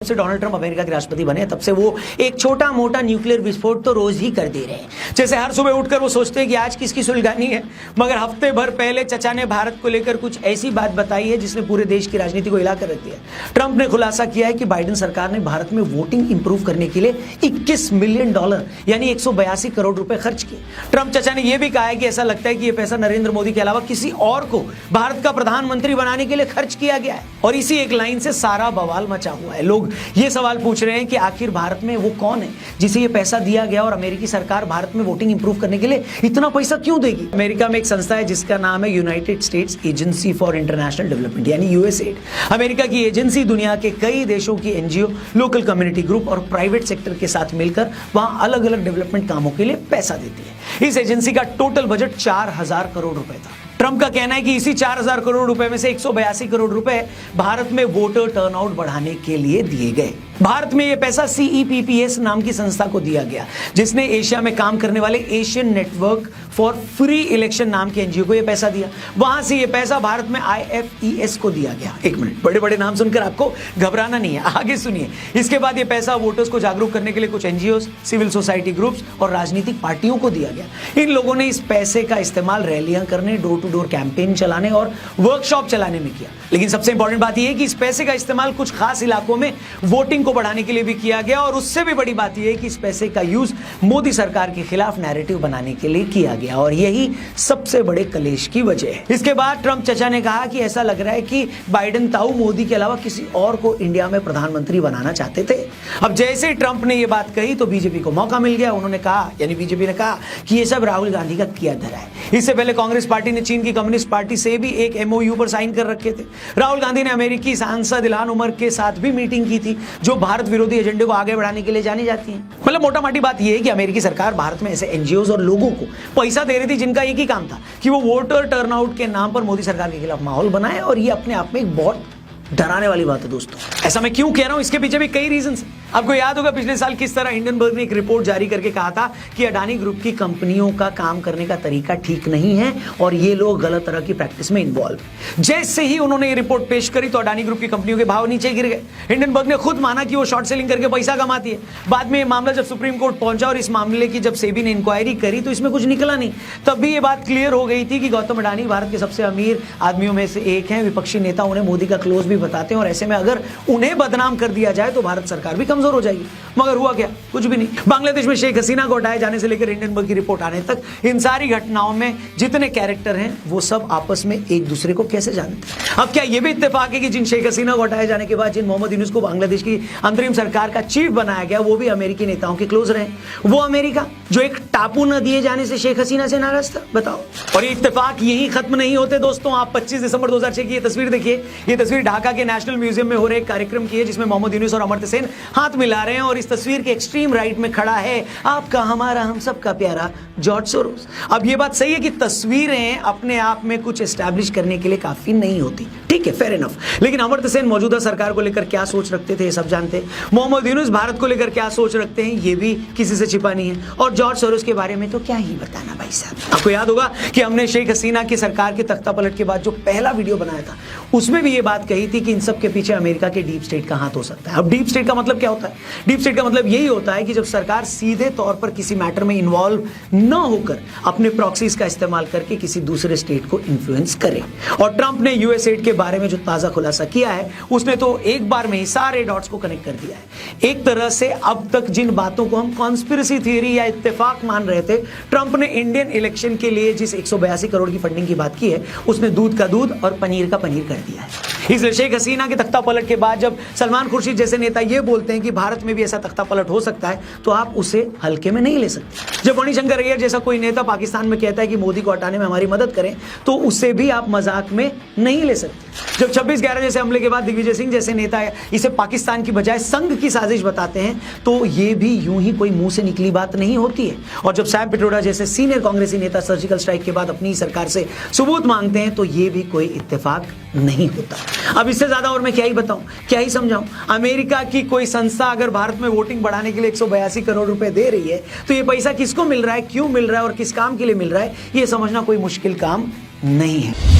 से Donald Trump America के राष्ट्रपति बने तब से वो एक छोटा मोटा न्यूक्लियर विस्फोट तो रोज ही कर दे रहे हैं। जैसे हर सुबह उठकर वो सोचते हैं कि आज किसकी सुलगानी है, मगर हफ्ते भर पहले चचा ने भारत को लेकर कुछ ऐसी बात बताई है जिसने पूरे देश की राजनीति को हिला कर रख दिया। ट्रंप ने खुलासा किया है कि बाइडेन सरकार ने भारत में वोटिंग इंप्रूव करने के लिए $21 मिलियन यानी 182 करोड़ रुपए खर्च किए। ट्रंप चचा ने यह भी कहा है कि ऐसा लगता है कि यह पैसा नरेंद्र मोदी के अलावा किसी और को भारत का प्रधानमंत्री बनाने के लिए खर्च किया गया है। और इसी एक लाइन से सारा बवाल मचा हुआ है। लोग ये सवाल पूछ रहे हैं कि आखिर भारत में वो कौन है जिसे ये पैसा दिया गया और अमेरिकी सरकार भारत में वोटिंग इंप्रूव करने के लिए इतना पैसा क्यों देगी। अमेरिका में एक संस्था है जिसका नाम है United states agency for international development यानी यूएसएड। अमेरिका की एजेंसी दुनिया के कई देशों की एनजीओ, लोकल कम्युनिटी ग्रुप और प्राइवेट सेक्टर के साथ मिलकर वहां अलग अलग डेवलपमेंट कामों के लिए पैसा देती है। इस एजेंसी का टोटल बजट 4000 करोड़ रुपए था। ट्रंप का कहना है कि इसी 4000 करोड़ रुपए में से 182 करोड़ रुपए भारत में वोटर टर्नआउट बढ़ाने के लिए दिए गए। भारत में यह पैसा CEPPS नाम की संस्था को दिया गया, जिसने एशिया में काम करने वाले Asian network for free election नाम के एनजीओ को यह पैसा दिया। वहां से यह पैसा भारत में IFES को दिया गया। एक मिनट, बड़े बड़े नाम सुनकर आपको घबराना नहीं है, आगे सुनिए। इसके बाद यह पैसा वोटर्स को जागरूक करने के लिए कुछ एनजीओ, सिविल सोसाइटी ग्रुप्स और राजनीतिक पार्टियों को दिया गया। इन लोगों ने इस पैसे का इस्तेमाल रैलियां करने, डोर टू डोर कैंपेन चलाने और वर्कशॉप चलाने में किया। लेकिन सबसे इंपॉर्टेंट बात यह है कि इस पैसे का इस्तेमाल कुछ खास इलाकों में वोटिंग को बढ़ाने के लिए भी किया गया। और उससे भी बड़ी बात यह है कि इस पैसे का यूज मोदी सरकार के खिलाफ नैरेटिव बनाने के लिए किया गया और यही सबसे बड़े कलेश की वजह है। इसके बाद ट्रंप चचा ने कहा कि ऐसा लग रहा है कि बाइडेन ताऊ मोदी के अलावा किसी और को इंडिया में प्रधानमंत्री बनाना चाहते थे। अब जैसे ही ट्रंप ने यह बात कही तो बीजेपी को मौका मिल गया। उन्होंने कहा, यानी बीजेपी ने कहा कि यह सब राहुल गांधी का किया धरा है। इससे पहले कांग्रेस पार्टी ने चीन की कम्युनिस्ट पार्टी से भी एक MOU पर साइन कर रखे थे। राहुल गांधी ने अमेरिकी सांसद इल्हान उमर के साथ भी मीटिंग की थी, जो भारत विरोधी एजेंडे को आगे बढ़ाने के लिए जानी जाती है। मतलब मोटा मोटी बात यह है कि अमेरिकी सरकार भारत में ऐसे एनजीओ और लोगों को पैसा दे रही थी जिनका एक ही काम था कि वो वोटर टर्नआउट के नाम पर मोदी सरकार के खिलाफ माहौल बनाए। और ये अपने आप में एक बहुत डराने वाली बात है दोस्तों। ऐसा मैं क्यों कह रहा हूं, इसके पीछे भी कई रीजंस हैं। आपको याद होगा पिछले साल किस तरह हिंडनबर्ग ने एक रिपोर्ट जारी करके कहा था कि अडानी ग्रुप की कंपनियों का काम करने का तरीका ठीक नहीं है और ये लोग गलत तरह की प्रैक्टिस में इन्वॉल्व। जैसे ही उन्होंने ये रिपोर्ट पेश करी तो अडानी ग्रुप की कंपनियों के भाव नीचे गिर गए। हिंडनबर्ग ने खुद माना कि वो शॉर्ट सेलिंग करके पैसा कमाती है। बाद में ये मामला जब सुप्रीम कोर्ट पहुंचा और इस मामले की जब सेबी ने इंक्वायरी करी तो इसमें कुछ निकला नहीं। तब भी ये बात क्लियर हो गई थी कि गौतम अडानी भारत के सबसे अमीर आदमियों में से एक हैं। विपक्षी नेता उन्हें मोदी का क्लोज भी बताते हैं और ऐसे में अगर उन्हें बदनाम कर दिया जाए तो भारत सरकार भी कमजोर हो जाएगी। मगर हुआ क्या? कुछ भी नहीं। बांग्लादेश में शेख हसीना को हटाए जाने से लेकर हिंडनबर्ग की रिपोर्ट आने तक इन सारी घटनाओं में जितने कैरेक्टर हैं वो सब आपस में एक दूसरे को कैसे जानते हैं। अब क्या यह भी इत्तेफाक है कि जिन शेख हसीना को हटाए जाने के बाद जिन मोहम्मद यूनुस को बांग्लादेश की अंतरिम सरकार का चीफ बनाया गया वो भी अमेरिकी नेताओं के क्लोज रहे? वो अमेरिका जो एक टापू न दिए जाने से शेख हसीना से नाराज था, बताओ। और ये इत्तेफाक यही खत्म नहीं होते दोस्तों। आप 25 दिसंबर 2006 की ये तस्वीर देखिए। ये तस्वीर ढाका के नेशनल म्यूजियम में हो रहे एक कार्यक्रम की है जिसमें मोहम्मद यूनुस और अमर्त्य सेन हाथ मिला रहे हैं और इस तस्वीर के एक्सट्रीम राइट में खड़ा है आपका, हमारा, हम सबका प्यारा जॉर्ज सोरोस। अब ये बात सही है कि तस्वीरें अपने आप में कुछ एस्टैब्लिश करने के लिए काफी नहीं होती, ठीक है, फेयर इनफ। लेकिन अमर्त्य सेन मौजूदा सरकार को लेकर क्या सोच रखते थे ये सब जानते हैं। मोहम्मद यूनुस भारत को लेकर क्या सोच रखते हैं ये भी किसी से छिपा नहीं है। और जॉर्ज सोरोस के बारे में तो क्या ही बताना भाई साहब। आपको याद होगा कि हमने शेख हसीना की सरकार के तख्ता पलट के बाद जो पहला वीडियो बनाया था उसमें भी ये बात कही थी कि इन सब के पीछे अमेरिका के डीप स्टेट का हाथ हो सकता है। अब डीप स्टेट का मतलब क्या होता है? डीप स्टेट का मतलब यही होता है कि जब सरकार सीधे तौर पर किसी मैटर में इन्वॉल्व न होकर अपने प्रॉक्सीज का इस्तेमाल करके किसी दूसरे स्टेट को इन्फ्लुएंस करे। और ट्रंप ने यूएसएड के बारे में जो ताजा खुलासा किया है उसने तो एक बार में ही सारे डॉट्स को कनेक्ट कर दिया है। एक तरह से अब तक जिन बातों को हम कॉन्स्पिरेसी थियरी या इत्तेफाक मान रहे थे, ट्रंप ने इंडियन इलेक्शन के लिए जिस 182 करोड़ की फंडिंग की बात की है उसने दूध का दूध और पनीर का पनीर कर दिया है। इसलिए शेख हसीना के तख्ता पलट के बाद जब सलमान खुर्शीद जैसे नेता ये बोलते हैं कि भारत में भी ऐसा तख्ता पलट हो सकता है तो आप उसे हल्के में नहीं ले सकते। जब मणिशंकर अय्यर जैसा कोई नेता पाकिस्तान में कहता है कि मोदी को हटाने में हमारी मदद करें तो उसे भी आप मजाक में नहीं ले सकते। जब 26/11 जैसे हमले के बाद दिग्विजय सिंह जैसे नेता इसे पाकिस्तान की बजाय संघ की साजिश बताते हैं तो ये भी यूं ही कोई मुंह से निकली बात नहीं होती है। और जब सैम पिट्रोडा जैसे सीनियर कांग्रेसी नेता सर्जिकल स्ट्राइक के बाद अपनी सरकार से सबूत मांगते हैं तो ये भी कोई इत्तेफाक नहीं होता। अब इससे ज्यादा और मैं क्या ही बताऊं, क्या ही समझाऊं। अमेरिका की कोई संस्था अगर भारत में वोटिंग बढ़ाने के लिए 182 करोड़ रुपए दे रही है तो ये पैसा किसको मिल रहा है, क्यों मिल रहा है और किस काम के लिए मिल रहा है, ये समझना कोई मुश्किल काम नहीं है।